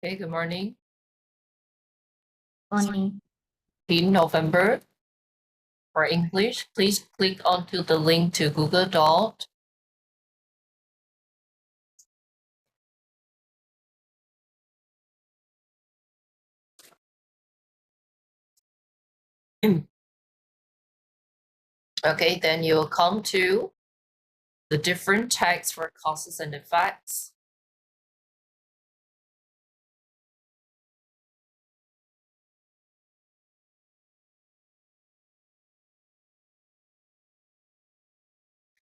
Okay, good morning. Morning. In November, for English, please click onto the link to Google Doc. Okay, then you'll come to the different tags for causes and effects.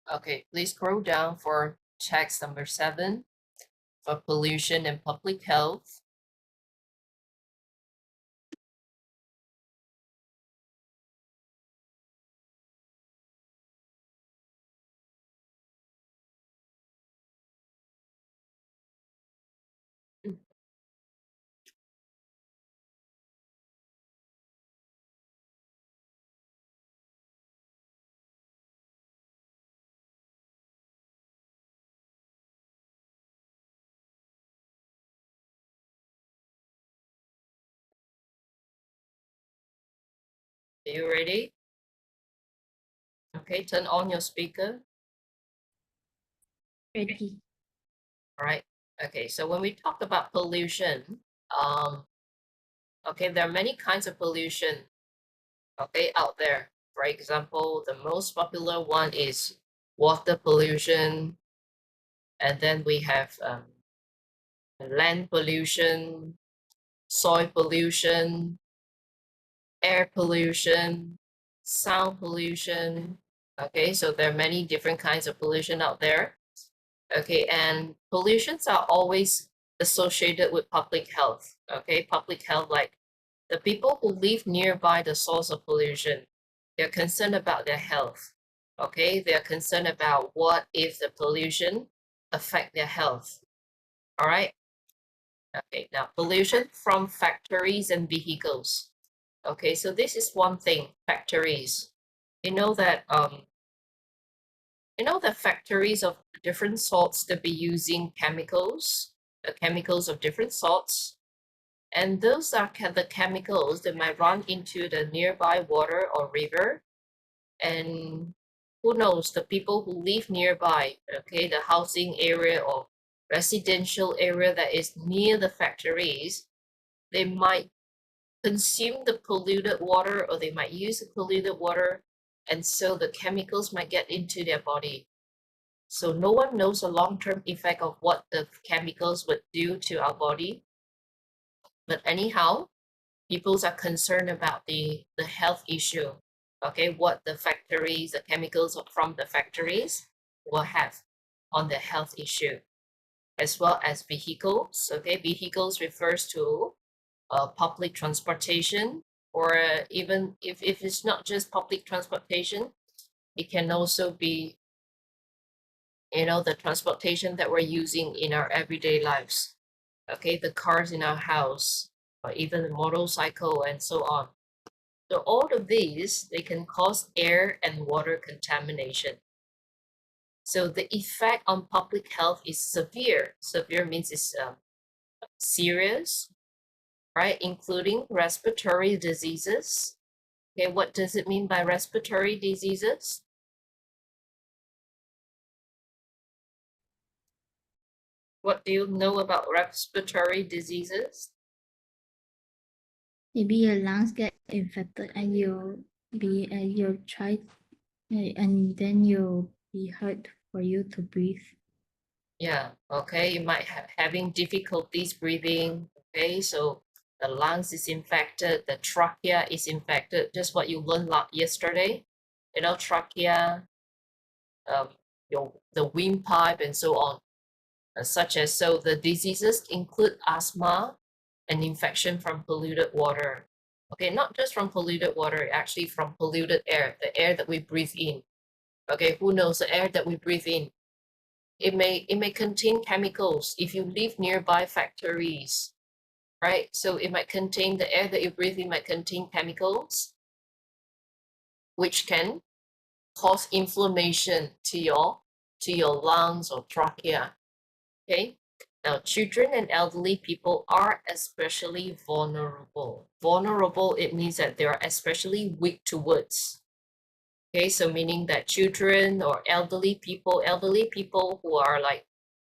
Okay, please scroll down for text number 7 for pollution and public health. Are you ready? Okay, turn on your speaker. Ready. All right. Okay, so when we talk about pollution, okay, there are many kinds of pollution, okay, out there. For example, the most popular one is water pollution, and then we have land pollution, soil pollution, air pollution, sound pollution. Okay, so there are many different kinds of pollution out there. Okay, and pollutions are always associated with public health. Okay, public health, like the people who live nearby the source of pollution, they're concerned about their health. Okay, they're concerned about what if the pollution affect their health. All right. Okay, now pollution from factories and vehicles. Okay, so this is one thing, factories. You know that factories of different sorts to be using chemicals, chemicals of different sorts. And those are the chemicals that might run into the nearby water or river and who knows, the people who live nearby, okay, the housing area or residential area that is near the factories, they might consume the polluted water or they might use the polluted water, and so the chemicals might get into their body. So no one knows the long-term effect of what the chemicals would do to our body. But anyhow, people are concerned about the health issue. Okay, what the factories, the chemicals from the factories will have on the health issue, as well as vehicles. Okay, vehicles refers to public transportation, or even if it's not just public transportation, it can also be, the transportation that we're using in our everyday lives. Okay, the cars in our house, or even the motorcycle and so on. So all of these, they can cause air and water contamination. So the effect on public health is severe. Severe means it's serious, right? Including respiratory diseases. Okay, what does it mean by respiratory diseases? What do you know about respiratory diseases? Maybe your lungs get infected and you'll try and then you'll be hard for you to breathe. Yeah, okay, you might have having difficulties breathing. Okay, so the lungs is infected, the trachea is infected, just what you learned yesterday. Trachea, um, the windpipe and so on, such as, so the diseases include asthma and infection from polluted water. Okay, not just from polluted water, actually from polluted air, the air that we breathe in. Okay, who knows, the air that we breathe in, it may contain chemicals if you live nearby factories, right? So it might contain, the air that you breathe in might contain chemicals which can cause inflammation to your lungs or trachea. Okay, now children and elderly people are especially vulnerable. Vulnerable, it means that they are especially weak towards. Okay, so meaning that children or elderly people who are like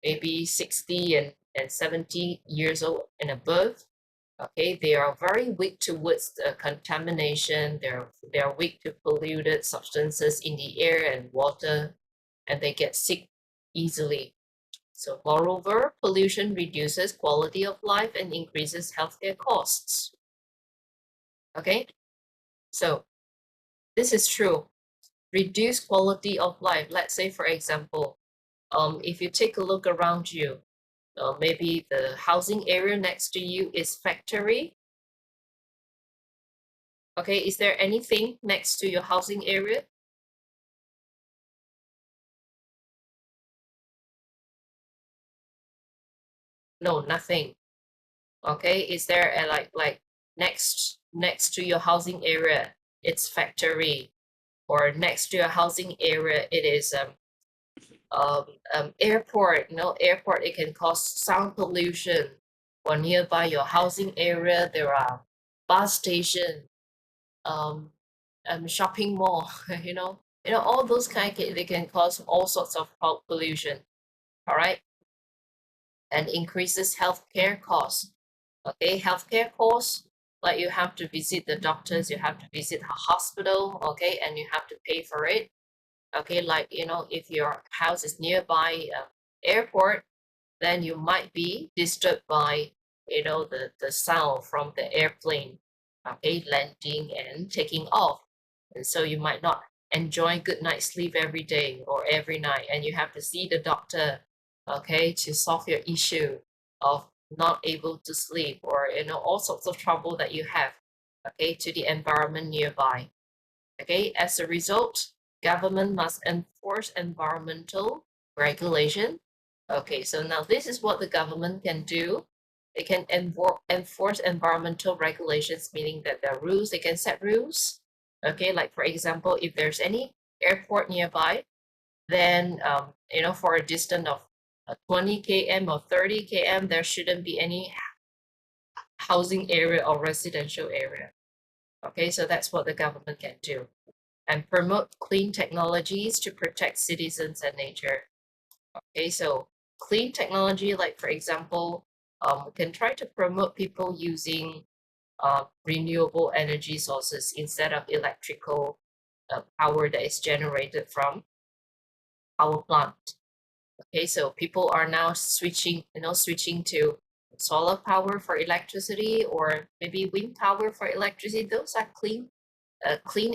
maybe 60 and 70 years old and above, okay, they are very weak towards the contamination. They're weak to polluted substances in the air and water, and they get sick easily. So moreover, pollution reduces quality of life and increases healthcare costs. Okay, so this is true. Reduce quality of life. Let's say, for example, if you take a look around you, maybe the housing area next to you is factory. Okay, is there anything next to your housing area? No, nothing. Okay, is there a like next to your housing area, it's factory, or next to your housing area, it is airport. Airport, it can cause sound pollution. Or nearby your housing area, there are bus station, um, shopping mall. All those they can cause all sorts of pollution. All right, and increases healthcare costs. Okay, healthcare costs, like you have to visit the doctors, you have to visit a hospital, okay, and you have to pay for it. Okay, like if your house is nearby airport, then you might be disturbed by the sound from the airplane, okay, landing and taking off, and so you might not enjoy good night's sleep every day or every night, and you have to see the doctor, okay, to solve your issue of not able to sleep, or all sorts of trouble that you have, okay, to the environment nearby. Okay, as a result, government must enforce environmental regulation. Okay, so now this is what the government can do. They can enforce environmental regulations, meaning that there are rules, they can set rules. Okay, like for example, if there's any airport nearby, then for a distance of 20 km or 30 km, there shouldn't be any housing area or residential area. Okay, so that's what the government can do. and promote clean technologies to protect citizens and nature. Okay, so clean technology, like for example, we can try to promote people using renewable energy sources instead of electrical power that is generated from power plant. Okay, so people are now switching to solar power for electricity or maybe wind power for electricity. Those are clean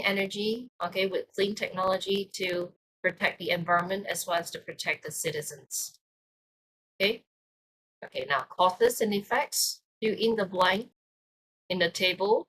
energy, okay, with clean technology to protect the environment as well as to protect the citizens. Okay, okay, now causes and effects, fill in the blank in the table.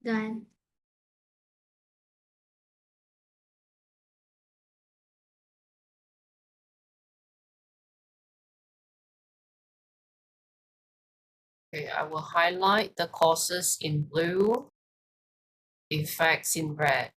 Done. Okay, I will highlight the causes in blue, effects in red.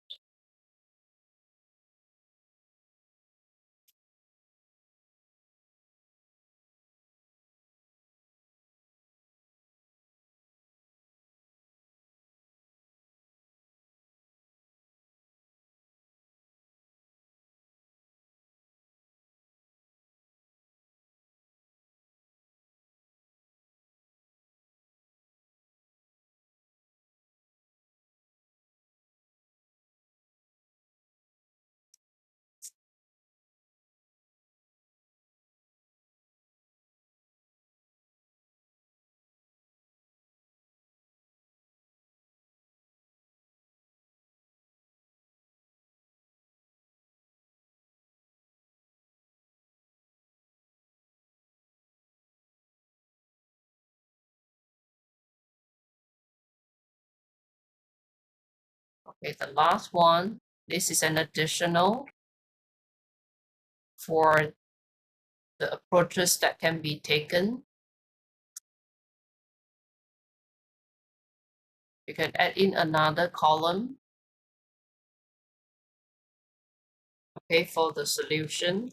Okay, the last one, this is an additional for the approaches that can be taken. You can add in another column, okay, for the solution.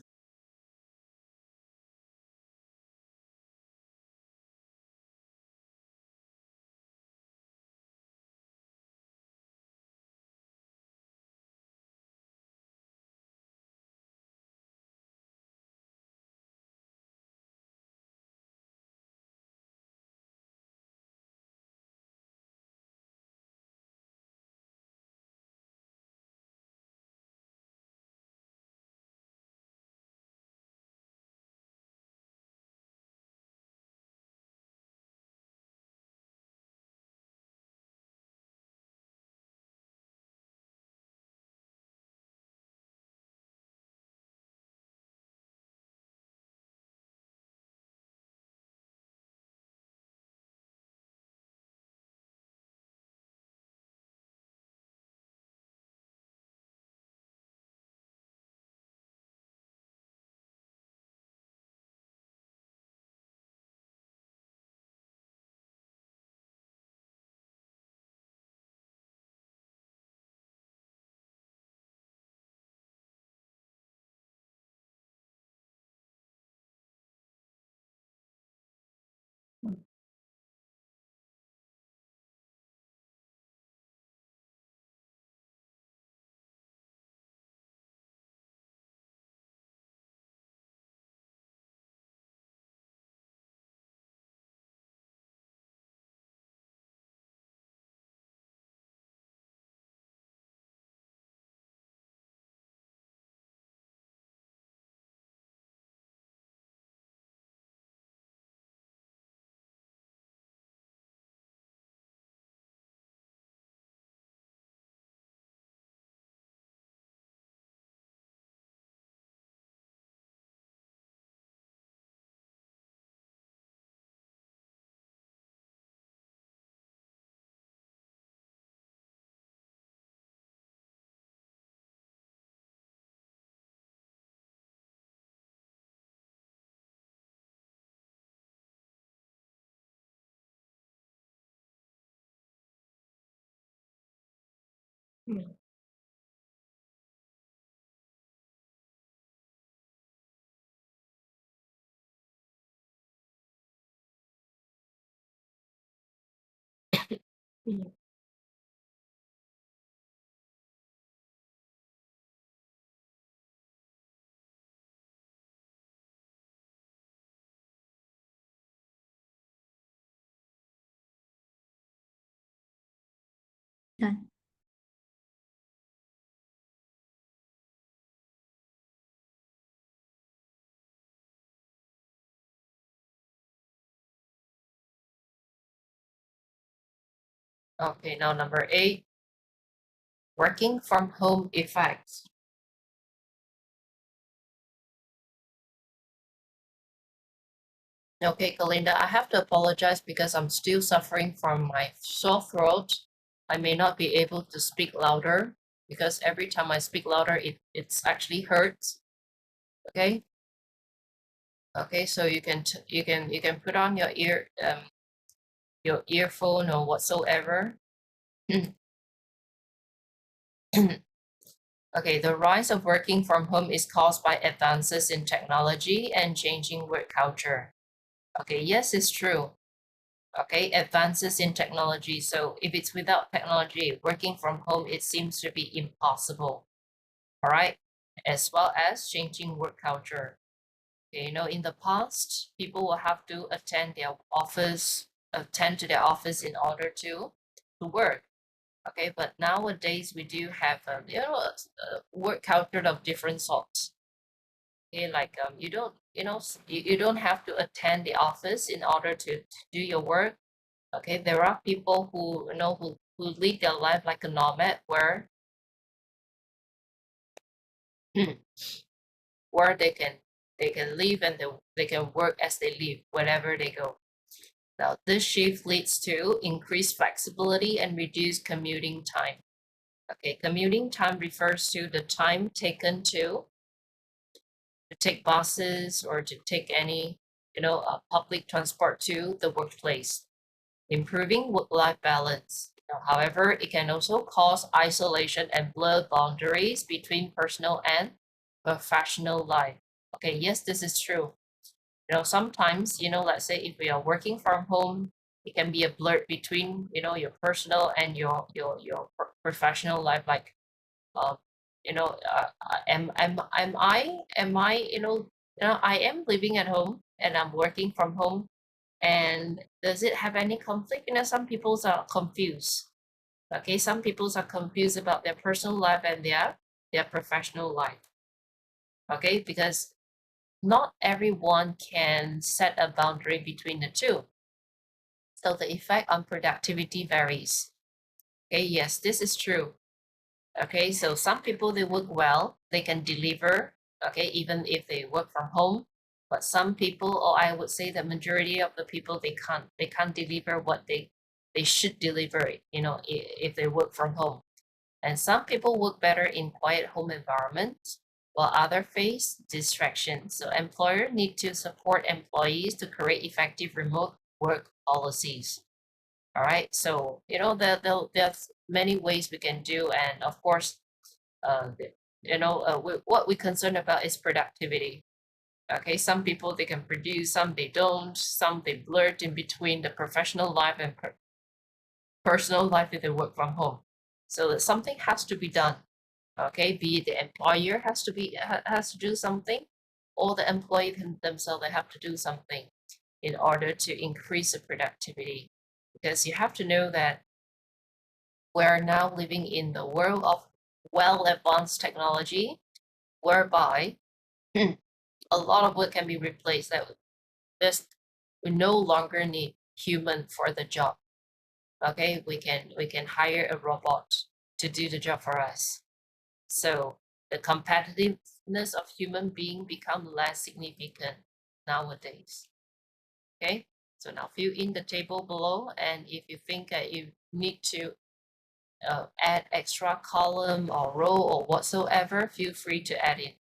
Done. Okay, now number 8, working from home effects. Okay, Kalinda, I have to apologize because I'm still suffering from my sore throat. I may not be able to speak louder because every time I speak louder, it's actually hurts. Okay. Okay, so you can put on your earphone or whatsoever. Okay, the rise of working from home is caused by advances in technology and changing work culture. Okay, yes, it's true. Okay, advances in technology. So if it's without technology, working from home, it seems to be impossible. All right, as well as changing work culture. Okay, in the past, people will have to attend to their office in order to work. Okay, but nowadays we do have a work culture of different sorts. Okay, like you don't you don't have to attend the office in order to do your work. Okay, there are people who who lead their life like a nomad where they can live and they can work as they live wherever they go. Now this shift leads to increased flexibility and reduced commuting time. Okay, commuting time refers to the time taken to take buses or to take any public transport to the workplace, improving work-life balance. However, it can also cause isolation and blur boundaries between personal and professional life. Okay, yes, this is true. Sometimes, let's say if we are working from home, it can be a blur between, your personal and your professional life. Like, um, am I, I am living at home and I'm working from home, and does it have any conflict? Some people are confused. Okay, some people are confused about their personal life and their professional life. Okay, because not everyone can set a boundary between the two. So the effect on productivity varies. Okay, yes, this is true. Okay, so some people they work well, they can deliver, okay, even if they work from home. But some people, or I would say the majority of the people, they can't deliver what they should deliver, if they work from home. And some people work better in quiet home environments, while others face distractions. So employer need to support employees to create effective remote work policies. All right, so there's many ways we can do, and of course, what we're concerned about is productivity. Okay, some people they can produce, some they don't, some they blurt in between the professional life and personal life if they work from home. So something has to be done. Okay, be it the employer has to do something, or the employee themselves they have to do something in order to increase the productivity. Because you have to know that we're now living in the world of well advanced technology, whereby a lot of work can be replaced. That this we no longer need human for the job. Okay, we can hire a robot to do the job for us. So the competitiveness of human being become less significant nowadays. Okay, so now fill in the table below, and if you think that you need to add extra column or row or whatsoever, feel free to add it.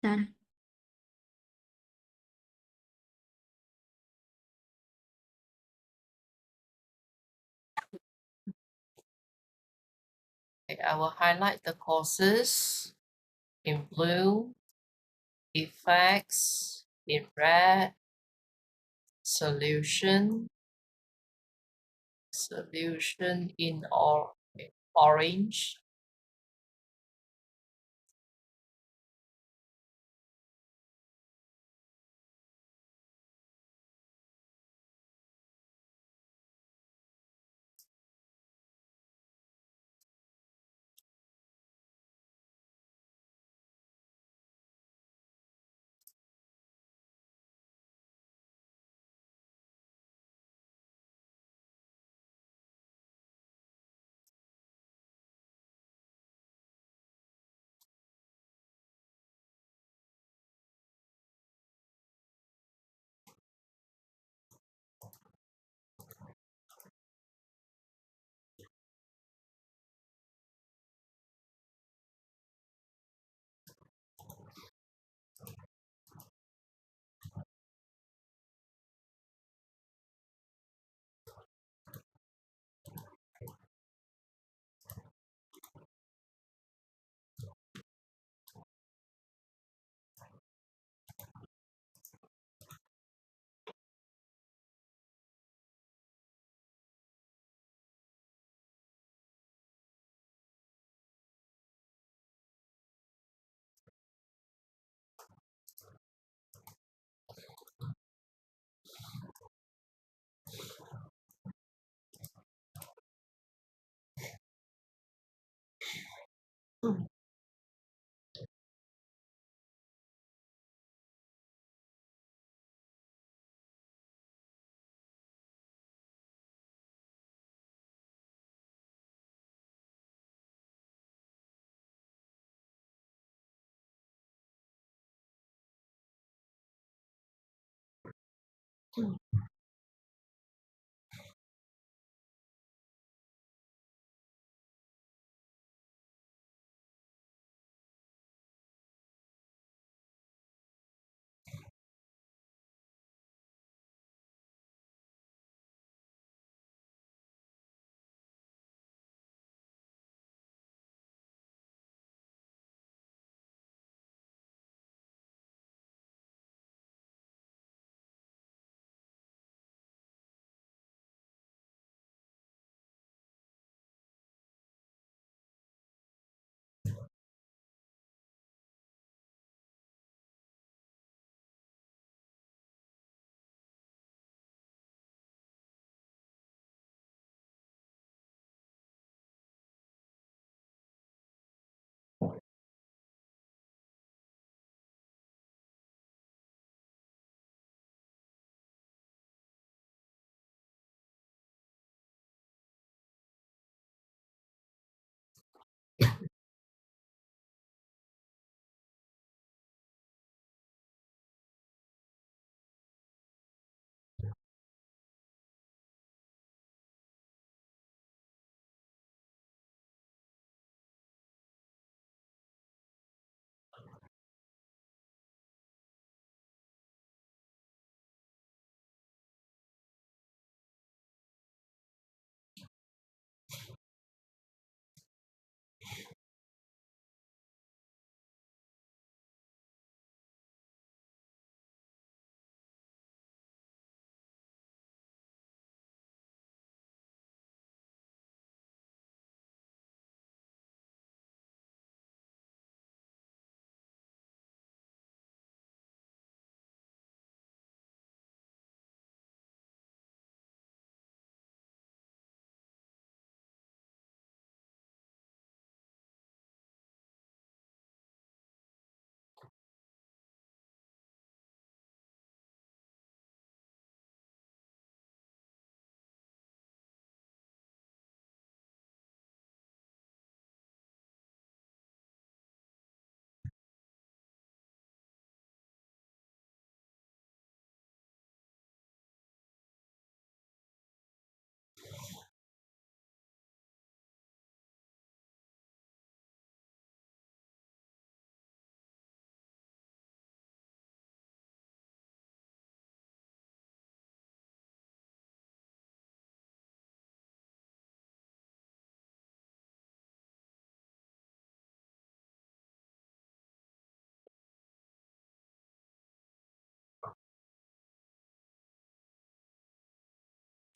Done. Okay, I will highlight the courses in blue, effects in red, solution in orange.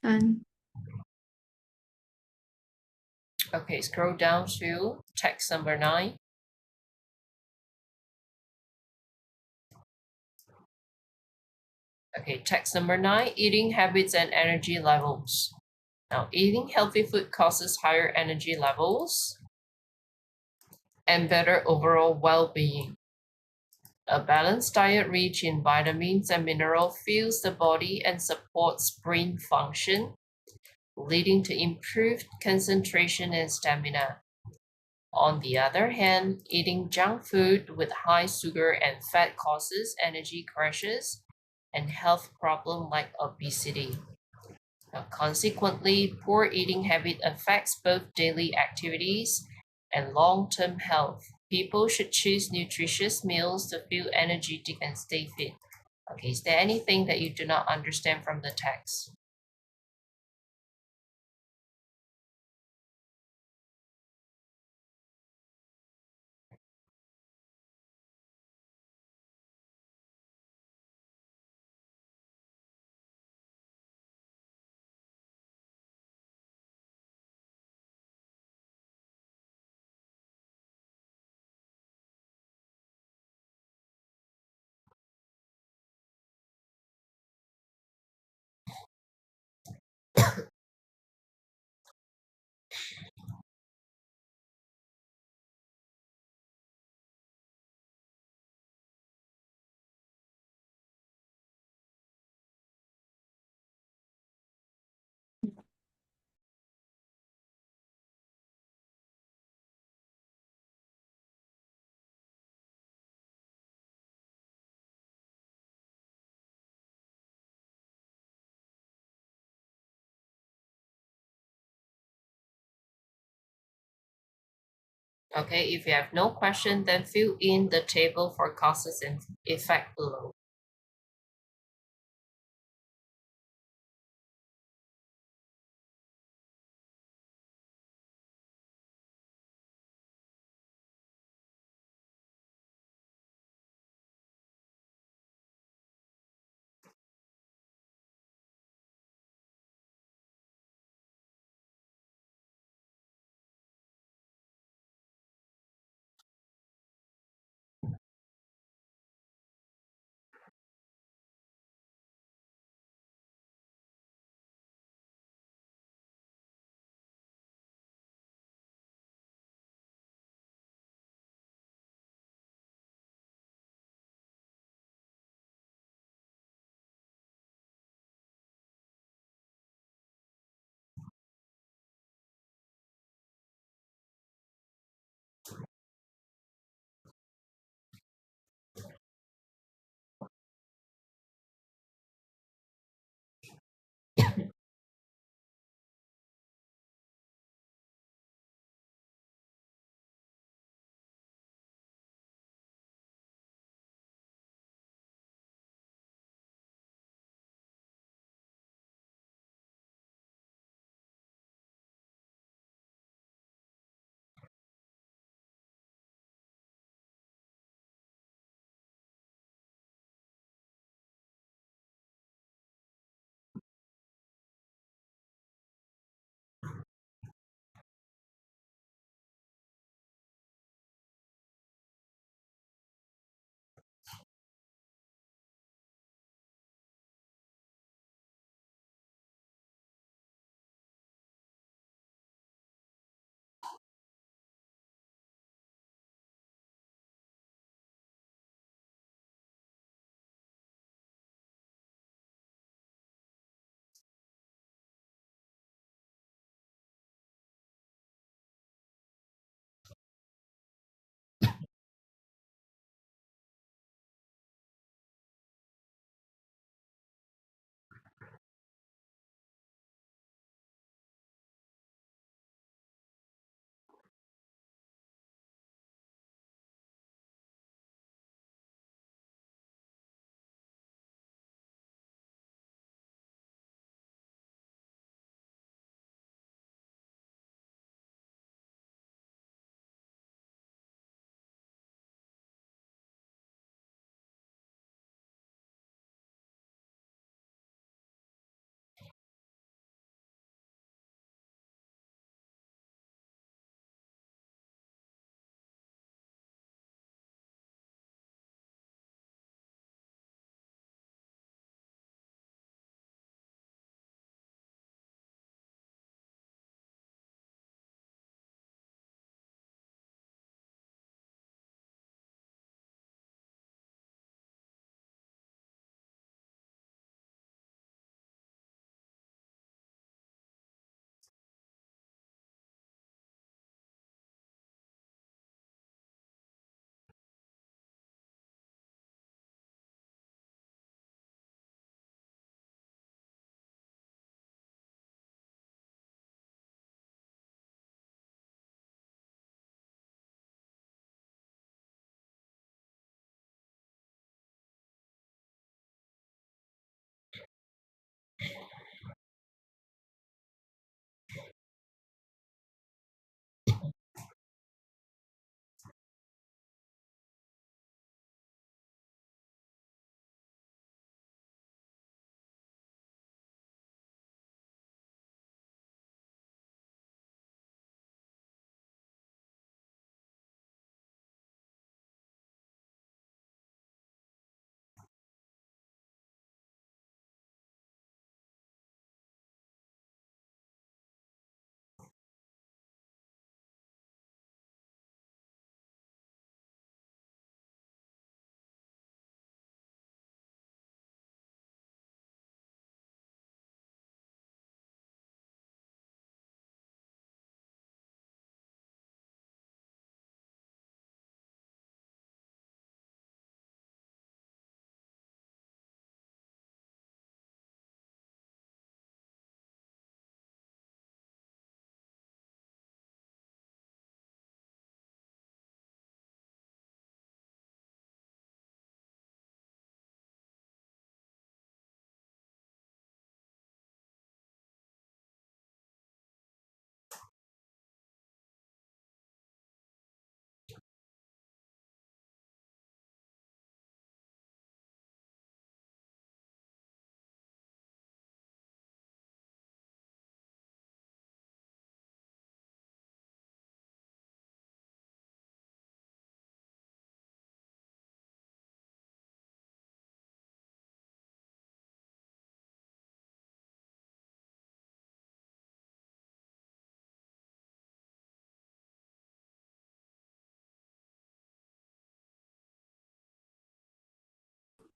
Done. Okay, scroll down to text number 9. Okay, text number 9, eating habits and energy levels. Now, eating healthy food causes higher energy levels and better overall well-being. A balanced diet rich in vitamins and minerals fuels the body and supports brain function, leading to improved concentration and stamina. On the other hand, eating junk food with high sugar and fat causes energy crashes and health problems like obesity. Now, consequently, poor eating habit affects both daily activities and long-term health. People should choose nutritious meals to feel energetic and stay fit. Okay, is there anything that you do not understand from the text? Okay, if you have no question, then fill in the table for causes and effect below.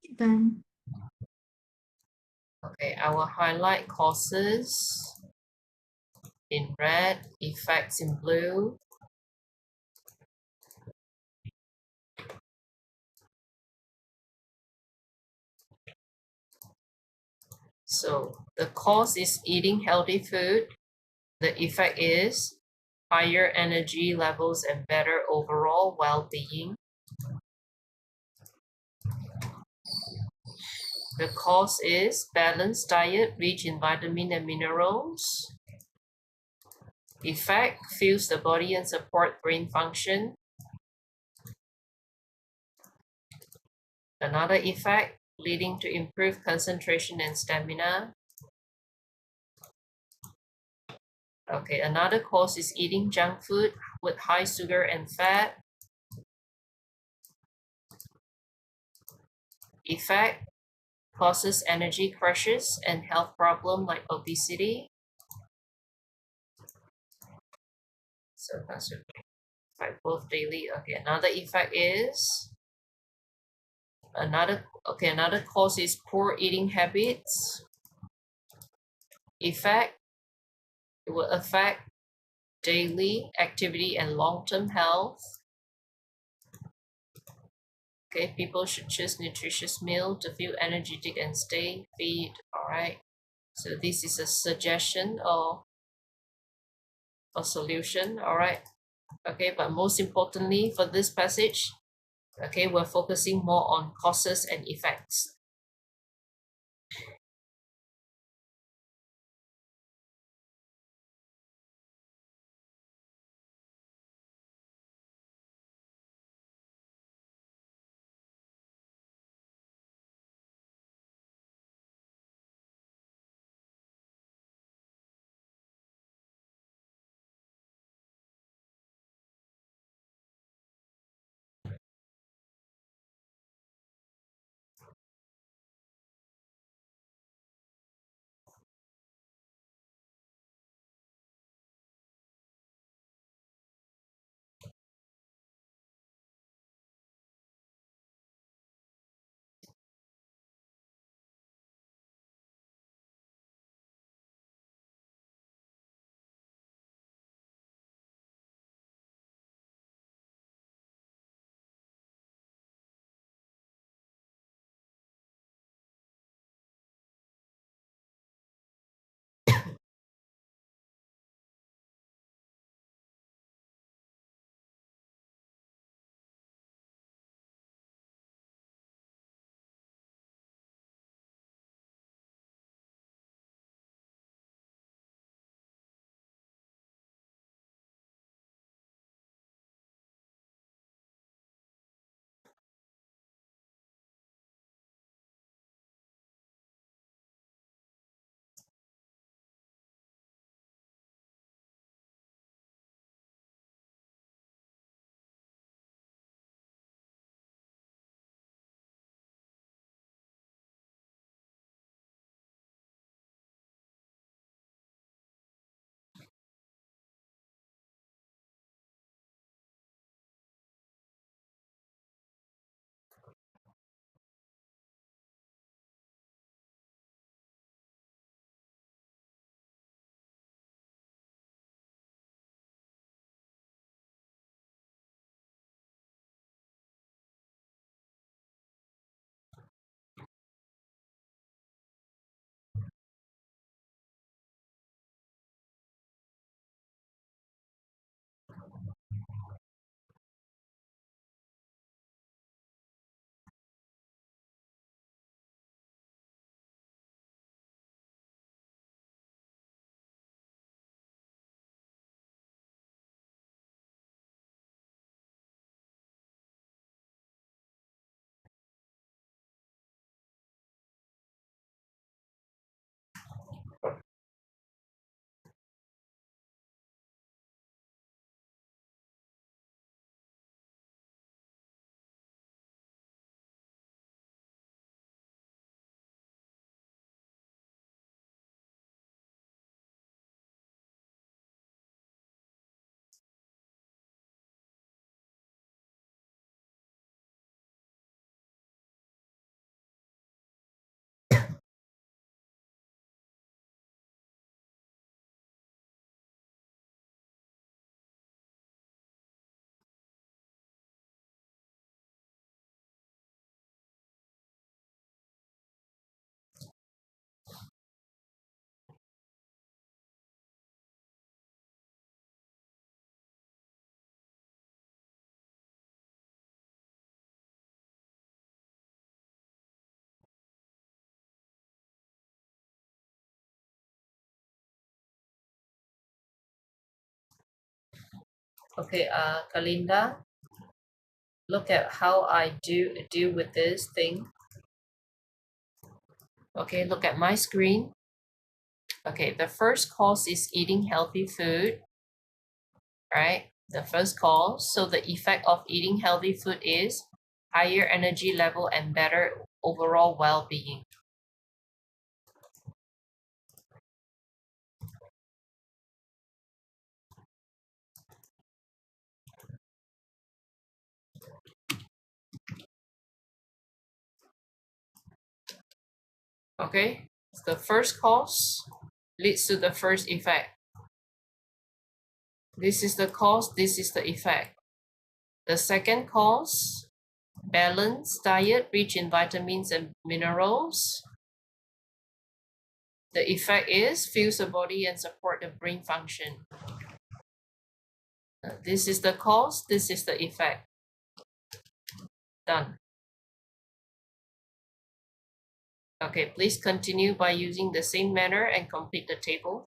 Done. Okay, I will highlight causes in red, effects in blue. So the cause is eating healthy food. The effect is higher energy levels and better overall well-being. The cause is balanced diet rich in vitamin and minerals. Effect fuels the body and support brain function. Another effect leading to improved concentration and stamina. Okay, another cause is eating junk food with high sugar and fat. Effect causes energy crashes and health problem like obesity. So consume both daily. Okay, another effect is another cause is poor eating habits. Effect, it will affect daily activity and long-term health. Okay, people should choose nutritious meal to feel energetic and stay fit. All right. So this is a suggestion or a solution. All right. Okay, but most importantly for this passage, okay, we're focusing more on causes and effects. Okay, Kalinda, look at how I do with this thing. Okay, look at my screen. Okay, the first cause is eating healthy food, right? The first cause. So the effect of eating healthy food is higher energy level and better overall well-being. Okay, the first cause leads to the first effect. This is the cause, this is the effect. The second cause, balanced diet rich in vitamins and minerals. The effect is fuels the body and support the brain function. This is the cause, this is the effect. Done. Okay, please continue by using the same manner and complete the table.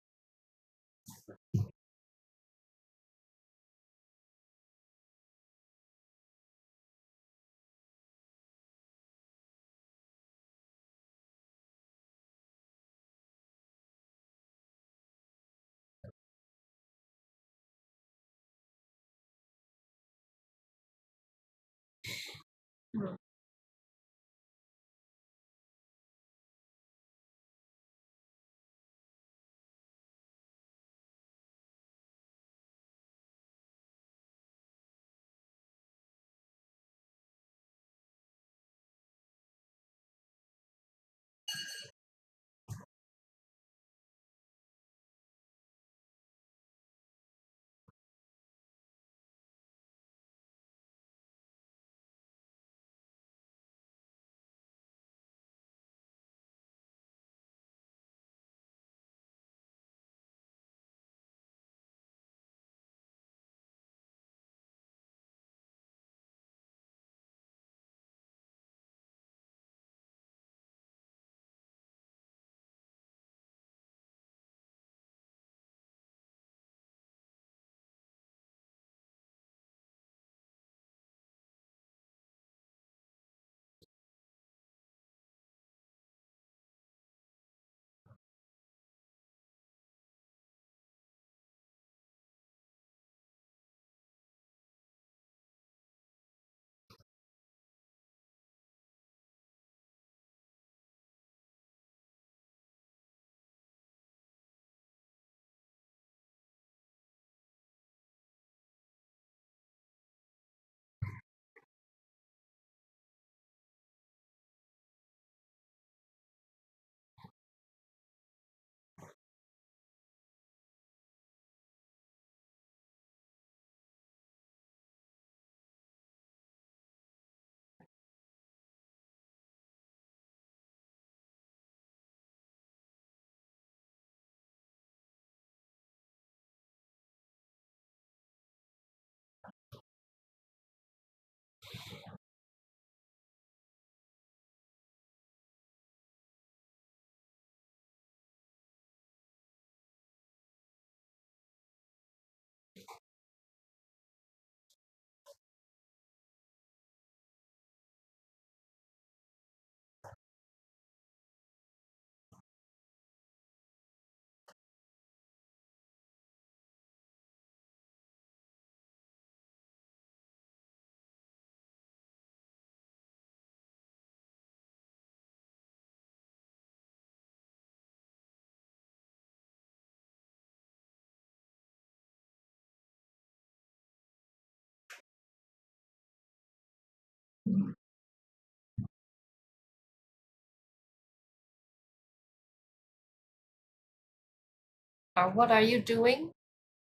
What are you doing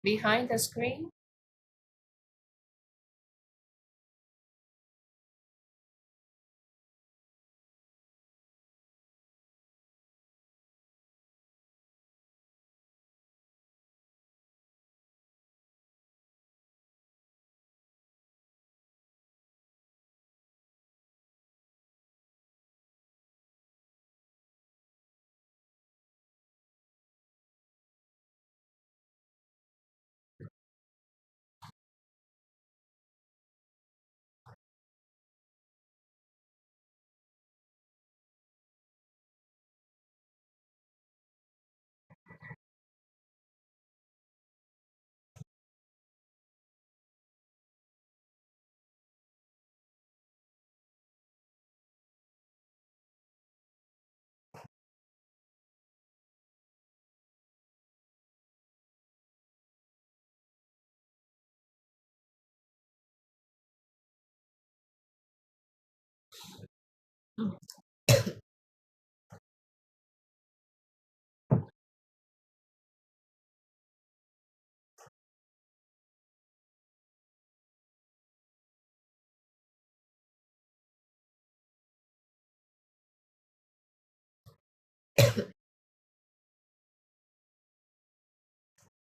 behind the screen?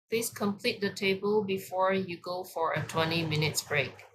Please complete the table before you go for a 20 minutes break.